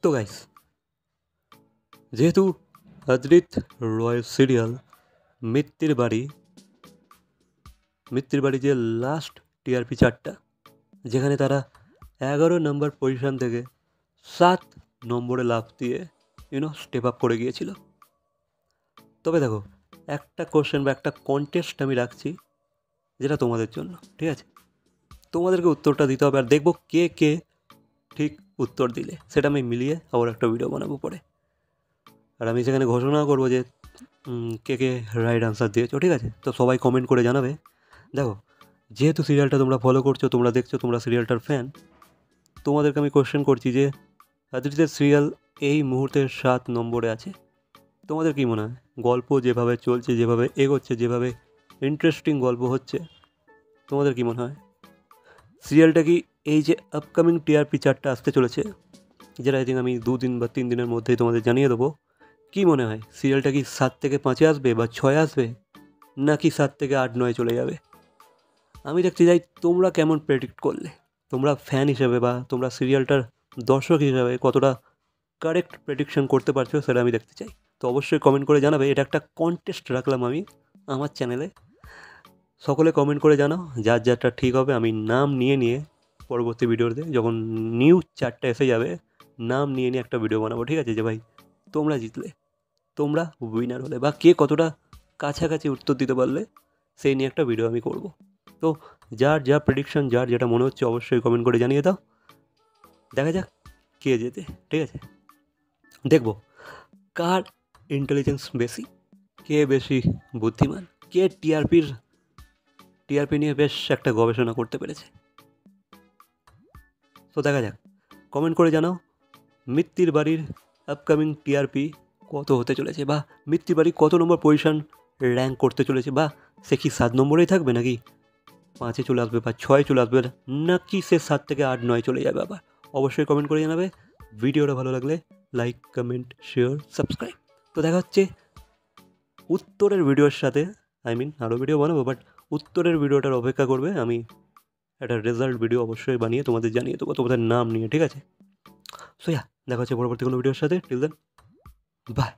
তো গাইস, যেহেতু অদ্রিত রয় সিরিয়াল মিত্তির বাড়ি যে লাস্ট টিআরপি চার্টটা, যেখানে তারা 11 নম্বর পজিশন থেকে 7 নম্বরে লাফ দিয়ে স্টেপ আপ করে গিয়েছিল। তবে দেখো, একটা কোশ্চেন বা একটা কন্টেস্ট আমি রাখছি, যেটা তোমাদের জন্য, ঠিক আছে? তোমাদেরকে উত্তরটা দিতে হবে, আর দেখবো কে কে ঠিক উত্তর দিলে সেটা আমি মিলিয়ে আবার একটা ভিডিও বানাবো পরে। আর আমি সেখানে ঘোষণা করবো যে কে কে রাইট আনসার দিয়েছো, ঠিক আছে? তো সবাই কমেন্ট করে জানাবে। দেখো, যেহেতু সিরিয়ালটা তোমরা ফলো করছো, তোমরা দেখছো, তোমরা সিরিয়ালটার ফ্যান, তোমাদেরকে আমি কোশ্চেন করছি যে অদ্রিতের সিরিয়াল এই মুহূর্তে 7 নম্বরে আছে। তোমাদের কী মনে হয়, গল্প যেভাবে চলছে, যেভাবে এগোচ্ছে, যেভাবে ইন্টারেস্টিং গল্প হচ্ছে, তোমাদের কী মনে হয় সিরিয়ালটা কি এই যে আপকামিং টিআরপি চার্টটা আসতে চলেছে, যেটা আই থিঙ্ক আমি 2 দিন বা 3 দিনের মধ্যেই তোমাদের জানিয়ে দেবো, কী মনে হয় সিরিয়ালটা কি 7 থেকে 5-এ আসবে বা 6-এ আসবে, নাকি 7 থেকে 8-9 চলে যাবে? আমি দেখতে চাই তোমরা কেমন প্রেডিক্ট করলে, তোমরা ফ্যান হিসেবে বা তোমরা সিরিয়ালটার দর্শক হিসাবে কতটা কারেক্ট প্রেডিকশন করতে পারছো, সেটা আমি দেখতে চাই। তো অবশ্যই কমেন্ট করে জানাবে। এটা একটা কন্টেস্ট রাখলাম আমি আমার চ্যানেলে, সকলে কমেন্ট করে জানাও যার যারটা ঠিক হবে। আমি নাম নিয়ে পরবর্তী ভিডিওতে যখন নিউজ চারটা এসে যাবে, নাম নিয়ে একটা ভিডিও বানাবো, ঠিক আছে? যে ভাই তোমরা জিতলে, তোমরা উইনার হলে, বা কে কতটা কাছাকাছি উত্তর দিতে পারলে, সেই নিয়ে একটা ভিডিও আমি করব। তো যার যা প্রেডিকশন, যার যেটা মনে হচ্ছে অবশ্যই কমেন্ট করে জানিয়ে দাও। দেখা যাক কে জেতে, ঠিক আছে? দেখব কার ইন্টেলিজেন্স বেশি, কে বেশি বুদ্ধিমান, কে টিআরপি নিয়ে বেশ একটা গবেষণা করতে পেরেছে। তো দেখা যাক, কমেন্ট করে জানাও মিত্তির বাড়ির আপকামিং টিআরপি কত হতে চলেছে, বা মিত্তির বাড়ি কত নম্বর পজিশন র্যাঙ্ক করতে চলেছে, বা সে কি 7 নম্বরেই থাকবে, নাকি 5-এ চলে আসবে, বা 6-এ চলে আসবে, নাকি সে 7 থেকে 8-9 চলে যাবে আবার। অবশ্যই কমেন্ট করে জানাবে। ভিডিওটা ভালো লাগলে লাইক, কমেন্ট, শেয়ার, সাবস্ক্রাইব। তো দেখা হচ্ছে উত্তরের ভিডিওর সাথে, আরও ভিডিও বানাবো, বাট উত্তরের ভিডিওটার অপেক্ষা করবে। আমি একটা রেজাল্ট ভিডিও অবশ্যই বানিয়ে তোমাদের জানিয়ে দেবো, তোমাদের নাম নিয়ে, ঠিক আছে? সো দেখা হচ্ছে পরবর্তী কোনো ভিডিওর সাথে। Till then, by.